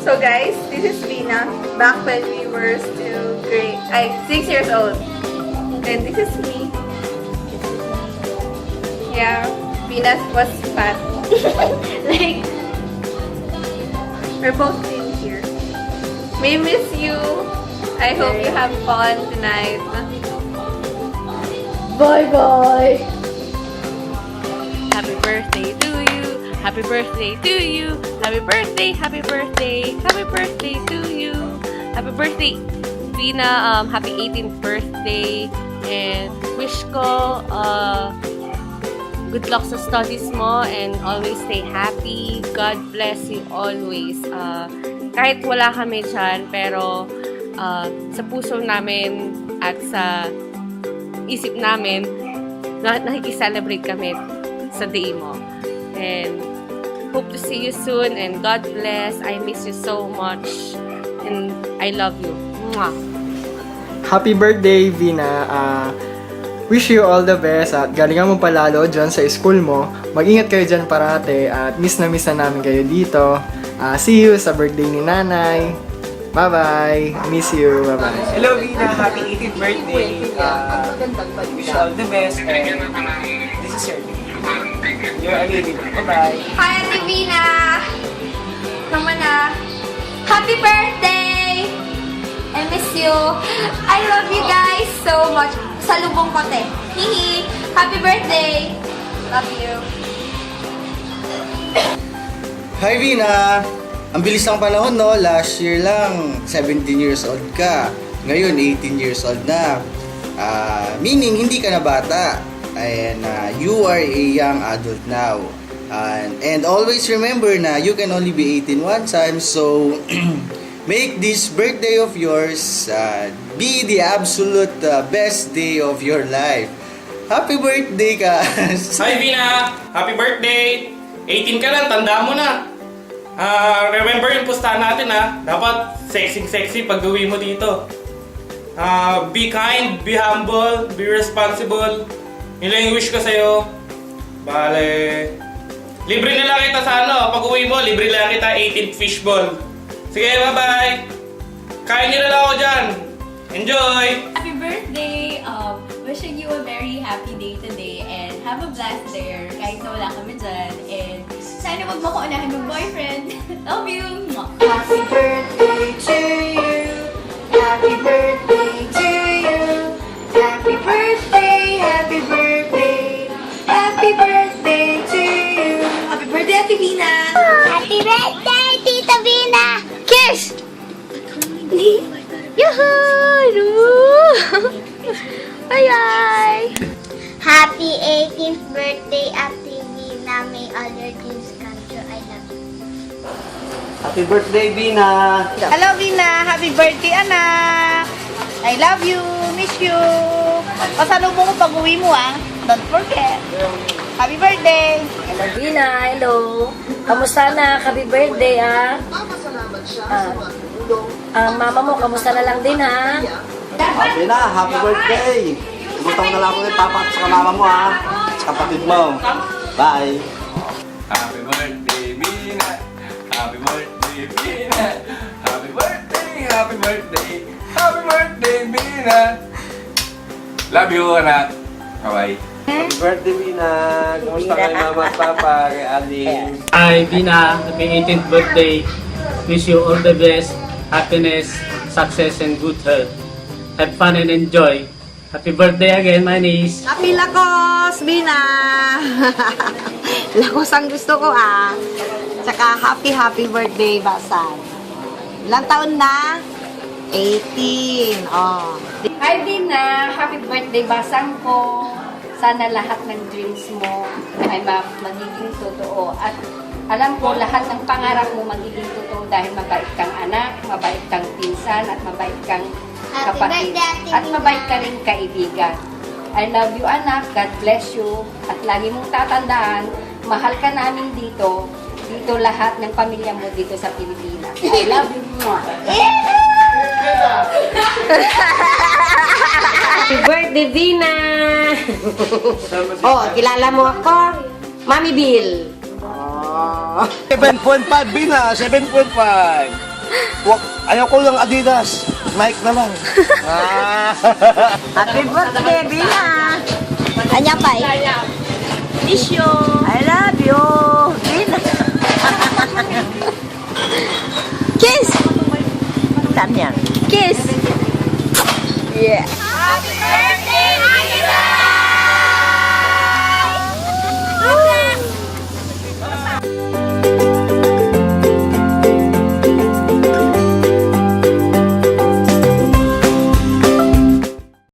So guys, this is Vina. Back when we were still 6 years old. And this is me. Yeah, Vina was fat. Like, we're both thin here. We miss you. I hope you have fun tonight. Bye-bye. Happy birthday to you. Happy birthday to you. Happy birthday, happy birthday, happy birthday to you. Happy birthday, Vina. Happy 18th birthday. And wish ko good luck sa studies mo and always stay happy. God bless you always. Kahit wala kami dyan, pero sa puso namin at sa isip namin, nakikiselebrate kami sa day mo. And hope to see you soon and God bless. I miss you so much and I love you. Mwah. Happy birthday, Vina. Wish you all the best at galingan mo palalo dyan sa school mo. Mag-ingat kayo dyan parate at miss na namin kayo dito. See you sa birthday ni Nanay. Bye-bye. Miss you. Bye-bye. Hello, Vina. Happy 18th birthday. Wish you all the best. And this is your day. You're amazing. Bye-bye. Hi, Ate Vina! Come on na. Happy birthday! I miss you. I love you guys so much. Salubong ko, te. Hihi. Happy birthday! Love you. Hi Vina! Ang bilis ng panahon, no? Last year lang, 17 years old ka. Ngayon, 18 years old na. Meaning, hindi ka na bata. And you are a young adult now. And always remember na you can only be 18 one time. So, make this birthday of yours be the absolute best day of your life. Happy birthday ka! Hi Vina! Happy birthday! 18 ka lang, tanda mo na. Remember yung pustahan natin ha. Dapat sexy pag uwi mo dito. Be kind, be humble, be responsible. Yun lang yung wish ko sa'yo. Bale, libre na lang kita sa pag uwi mo, libre lang kita 18th fishball. Sige, bye-bye! Kain nyo na lang ako dyan. Enjoy! Happy birthday! Wishing you a very happy day today and have a blast there kahit na wala kami dyan. And sana wag mo ko unahin mag-boyfriend. Love you! Happy birthday to you. Happy birthday to you. Happy birthday, happy birthday. Happy birthday to you. Happy birthday, Ate Vina. Happy birthday, Tita Vina! Kiss! Yoo-hoo! Bye-bye! Happy 18th birthday, Ate Vina. May all your dreams come true. I love you. Happy birthday, Vina! Hello, Vina. Happy birthday, anak. I love you. Miss you. Pasalubong mo pag uwi mo, ah. Don't forget. Happy birthday. Hello, Vina. Hello. Kamusta na? Happy birthday, ah. Mama mo, kamusta na lang din, ha? Vina, happy birthday! Pumunta mo na lang ako kay Papa at sa mama mo, ha? Sa kapatid mo. Bye! Happy birthday, Vina! Happy birthday, Vina! Happy birthday, happy birthday! Happy birthday, Vina! Love you, anak! Bye-bye! Happy birthday, Vina. Kumusta kay Mama at Papa, kay Aling? Hi, Vina. Happy 18th birthday. Wish you all the best, happiness, success, and good health. Have fun and enjoy. Happy birthday again, my niece. Happy Lakos, Vina. Lakos ang gusto ko, ah. Tsaka happy birthday, Basan. Ilang taon na? 18. Oh. Hi, Vina. Happy birthday, basang ko. Sana lahat ng dreams mo ay magiging totoo. At alam ko, lahat ng pangarap mo magiging totoo dahil mabait kang anak, mabait kang pinsan, at mabait kang kapatid. At mabait ka rin kaibigan. I love you, anak. God bless you. At lagi mong tatandaan, mahal ka namin dito. Dito lahat ng pamilya mo dito sa Pilipinas. I love you. Happy birthday, Vina! Oh, kilala mo ako? Mami Bill. 7.5, Vina! 7.5! Ayaw ko lang Adidas. Nike na lang. Happy birthday, Vina! Anya pa Miss you! I love you, Vina! Kiss! Saan yan? Kiss! Yeah. Happy birthday!